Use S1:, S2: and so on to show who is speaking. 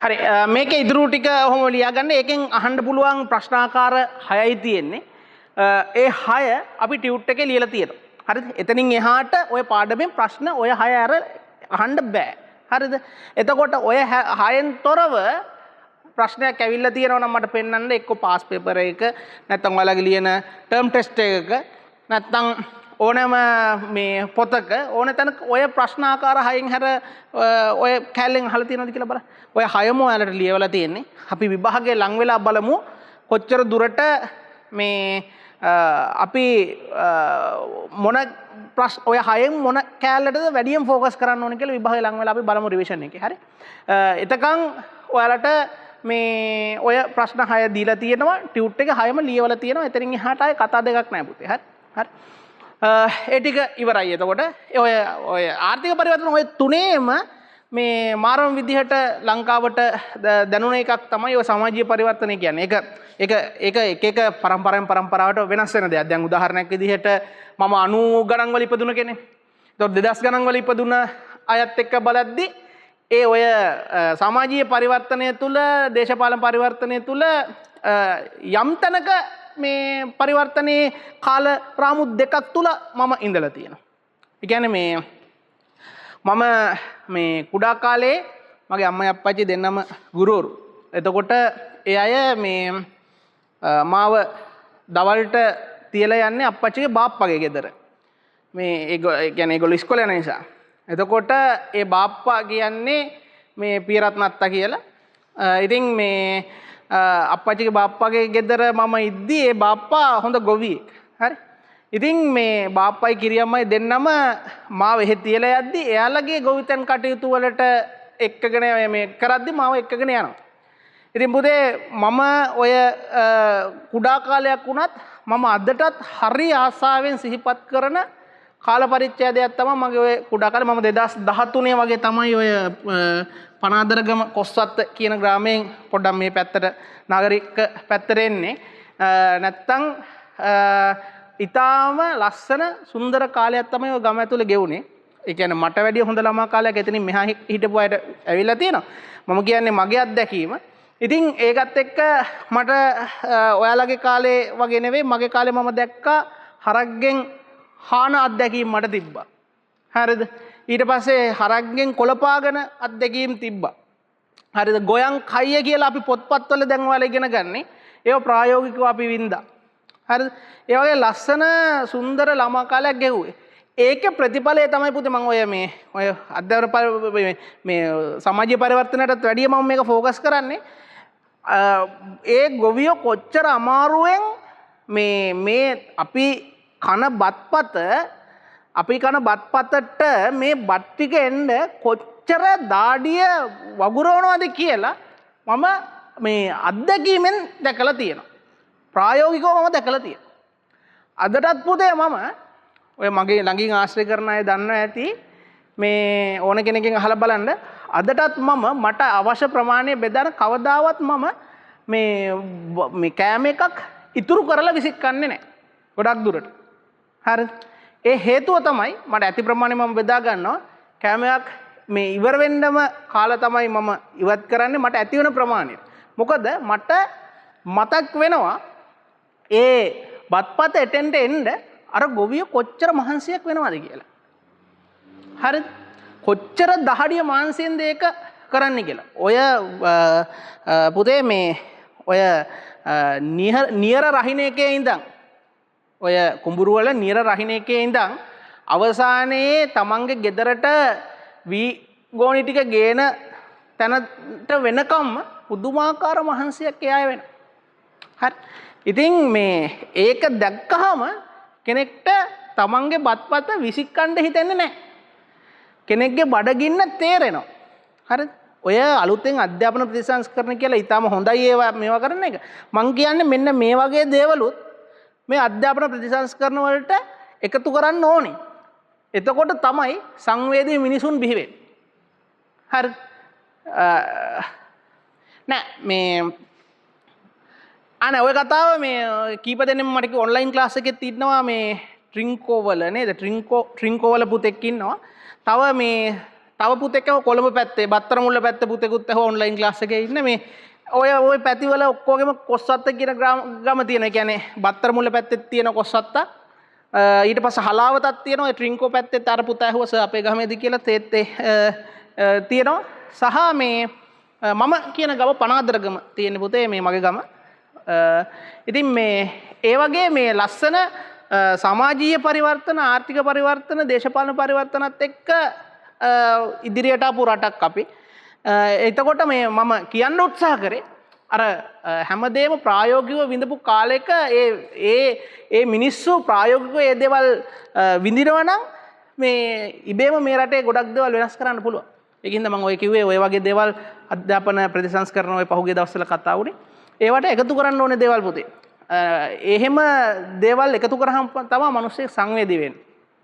S1: හරි මේකේ ඉදිරි ටික ඔහොම ලියාගන්න. ඒකෙන් අහන්න පුළුවන් ප්‍රශ්නාකාර 6යි තියෙන්නේ. ඒ 6 අපි ටියුට් එකේ ලියලා තියෙනවා. හරිද? එතනින් එහාට ඔය පාඩමෙන් ප්‍රශ්න ඔය 6 අර අහන්න බෑ. හරිද? එතකොට ඔය 6න් තොරව ප්‍රශ්නයක් ඇවිල්ලා තියෙනවා නම් මට පෙන්වන්න එක්ක පාස් පේපර් එක නැත්නම් ඔයාලගේ ලියන ටර්ම් ටෙස්ට් එකක නැත්නම් ඕනෑම මේ පොතක ඕන තැනක ඔය ප්‍රශ්න ආකාර 6න් හැර ඔය කැලෙන් අහලා තියෙනවද කියලා බලන්න. ඔය 6ම ඔයාලට ලියවලා තියෙන්නේ. අපි විභාගයේ ලං වෙලා බලමු කොච්චර දුරට මේ අපි මොන ප්‍රශ්න ඔය 6න් මොන කැලලටද වැඩියෙන් ફોකස් කරන්න ඕනේ කියලා විභාගයේ ලං වෙලා අපි බලමු රිවිෂන් එකේ. හරි. එතකන් ඔයාලට මේ ඔය ප්‍රශ්න 6 දීලා තියෙනවා. ටියුට් එක 6ම ලියවලා තියෙනවා. එතනින් එහාට ආයේ කතා දෙකක් නැහැ පුතේ. හරි. හරි. ඒ ටික ඉවරයි. එතකොට ඔය ආර්ථික පරිවර්තන ඔය තුනේම මේ මාරම විදිහට ලංකාවට දැනුණ එකක් තමයි ඔය සමාජීය පරිවර්තනය කියන්නේ. ඒක එක පරම්පරාවට වෙනස් වෙන දෙයක්. දැන් උදාහරණයක් විදිහට මම 90 ගණන් වල ඉපදුන කෙනෙක්. ඒතකොට 2000 ගණන් වල ඉපදුන අයත් එක්ක බලද්දී ඒ ඔය සමාජීය පරිවර්තනය තුළ දේශපාලන පරිවර්තනය තුළ යම් තැනක මේ පරිවර්තනයේ කාල රාමු දෙකක් තුල මම ඉඳලා තියෙනවා. ඒ කියන්නේ මම මේ කුඩා කාලේ මගේ අම්මයි අප්පච්චි දෙන්නම ගුරුවරු. එතකොට ඒ අය මේ මාව දවල්ට තියලා යන්නේ අප්පච්චිගේ බාප්පගේ ගෙදර. මේ ඒ කියන්නේ ඒගොල්ලෝ ඉස්කෝලේ යන නිසා. එතකොට ඒ බාප්පා කියන්නේ මේ පියරත්න අත්තා කියලා. ඉතින් මේ අප්පච්චිගේ බාප්පාගේ ගෙදර මම ඉද්දි ඒ බාප්පා හොඳ ගොවියෙක්. හරි. ඉතින් මේ බාප්පයි කිරියම්මයි දෙන්නම මාව එහෙ තියලා යද්දි එයාලගේ ගොවිතැන් කටයුතු වලට එක්කගෙන මේ කරද්දි මාව එක්කගෙන යනවා. ඉතින් පුතේ මම ඔය කුඩා කාලයක් වුණත් මම අදටත් හරි ආසාවෙන් සිහිපත් කරන කාල පරිච්ඡේදයක් තමයි මගේ ඔය කුඩා කාලේ මම 2013 වගේ තමයි ඔය පනාදරගම කොස්වත්ත කියන ග්‍රාමයෙන් පොඩ්ඩක් මේ පැත්තට නාගරික පැත්තට එන්නේ. නැත්තම් ඊටාම ලස්සන සුන්දර කාලයක් තමයි ඔය ගම ඇතුලේ ගෙවුනේ. ඒ කියන්නේ මට වැඩිය හොඳ ළමා කාලයක් එතනින් මෙහා හිටපු අයට ඇවිල්ලා තියෙනවා. මම කියන්නේ මගේ අත්දැකීම. ඉතින් ඒකත් එක්ක මට ඔයාලගේ කාලේ වගේ නෙවෙයි මගේ කාලේ මම දැක්කා හරක්ගෙන් හාන අත්දැකීම් මට තිබ්බා. හරිද? ඊට පස්සේ හරක්ගෙන් කොළපාගෙන අත්දැකීම් තිබ්බා. හරිද? ගොයන් කයිය කියලා අපි පොත්පත්වල දැන් ඔයාලා ඉගෙන ගන්නේ. ඒව ප්‍රායෝගිකව අපි වින්දා. හරිද? ඒ වගේ ලස්සන සුන්දර ළමා කාලයක් ගෙවුවේ. ඒකේ ප්‍රතිඵලය තමයි පුතේ මම ඔය අධ්‍යාපන මේ සමාජීය පරිවර්තනයටත් වැඩිය මම මේක ફોකස් කරන්නේ. ඒ ගොවියෝ කොච්චර අමාරුවෙන් මේ අපි කන බත්පතට මේ බත් ටික එන්න කොච්චර දාඩිය වගුරවනවද කියලා මම මේ අත්දැකීමෙන් දැකලා තියෙනවා. ප්‍රායෝගිකව මම දැකලා තියෙනවා. අදටත් පුතේ මම ඔය මගේ ළඟින් ආශ්‍රය කරන අය දන්නවා ඇති මේ ඕන කෙනකින් අහලා බලන්න අදටත් මට අවශ්‍ය ප්‍රමාණය බෙදාන කවදාවත් මම මේ කෑම එකක් ඉතුරු කරලා විසිකන්නේ නැහැ. ගොඩක් දුරට. හරිද? ඒ හේතුව තමයි මට ඇති ප්‍රමාණය මම බෙදා ගන්නවා. කෑමයක් මේ ඉවර වෙන්නම කාලා තමයි මම ඉවත් කරන්නේ මට ඇති වෙන ප්‍රමාණය. මොකද මට මතක් වෙනවා ඒ බත්පත එතෙන්ට එන්න අර ගොවිය කොච්චර මහන්සියක් වෙනවද කියලා. හරිද? කොච්චර දහඩිය මාංශයෙන්ද ඒක කරන්න කියලා. ඔය පුතේ මේ ඔය නියර රහින එකේ ඉඳන් ඔය කුඹුරු වල නියර රහින එකේ ඉඳන් අවසානයේ තමන්ගේ ගෙදරට වී ගෝණි ටික ගේන තැනට වෙනකම්ම පුදුමාකාර මහන්සියක් එයාය වෙනවා. හරි. ඉතින් මේ ඒක දැක්කහම කෙනෙක්ට තමන්ගේ බත්පත විසිකන්න හිතෙන්නේ නැහැ. කෙනෙක්ගේ බඩගින්න තේරෙනවා. හරිද? ඔය අලුතෙන් අධ්‍යාපන ප්‍රතිසංස්කරණ කියලා ඊටම හොඳයි මේවා කරන එක. මං කියන්නේ මෙන්න මේ වගේ දේවලුත් මේ අධ්‍යාපන ප්‍රතිසංස්කරණ වලට එකතු කරන්න ඕනේ. එතකොට තමයි සංවේදී මිනිසුන් බිහි වෙන්නේ. හරි. නෑ මේ අනේ ඔය කතාව මේ කීප දෙනෙක් මට ඔන්ලයින් ක්ලාස් එකෙත් ඉන්නවා මේ ට්‍රින්කෝ වල නේද? ට්‍රින්කෝ වල පුතෙක් ඉන්නවා. තව මේ තව පුතෙක් කොළඹ පැත්තේ බත්තර මුල්ල පැත්තේ පුතෙකුත් ඔන්ලයින් ක්ලාස් එකේ ඉන්න මේ ඔය පැතිවල ඔක්කොගෙම කොස්සත්ත කියන ගම තියෙන. ඒ කියන්නේ බත්තර මුල්ල පැත්තේ තියෙන කොස්සත්ත ඊට පස්සේ හලාවතක් තියෙනවා. ඒ ට්‍රින්කෝ පැත්තේ අර පුතා ඇහුවා සර් අපේ ගමේදී කියලා තේත් තියෙනවා. සහ මේ මම කියන ගම පනාදරගම තියෙන පුතේ මේ මගේ ගම. ඉතින් මේ ඒ වගේ මේ ලස්සන සමාජීය පරිවර්තන ආර්ථික පරිවර්තන දේශපාලන පරිවර්තනත් එක්ක ඉදිරියට ආපු රටක් අපි. එතකොට මේ මම කියන්න උත්සාහ කරේ අර හැමදේම ප්‍රායෝගිකව විඳපු කාලෙක ඒ මිනිස්සු ප්‍රායෝගිකව ඒ දේවල් විඳිනවා නම් මේ ඉබේම මේ රටේ ගොඩක් දේවල් වෙනස් කරන්න පුළුවන්. ඒකින්ද මම ඔය කිව්වේ ඔය වගේ දේවල් අධ්‍යාපන ප්‍රතිසංස්කරණ ඔය පහුගිය දවස්වල කතා වුණේ. ඒවට එකතු කරන්න ඕනේ දේවල් පුතේ. එහෙම දේවල් එකතු කරාම තමයි මිනිස්සෙක් සංවේදී වෙන්නේ.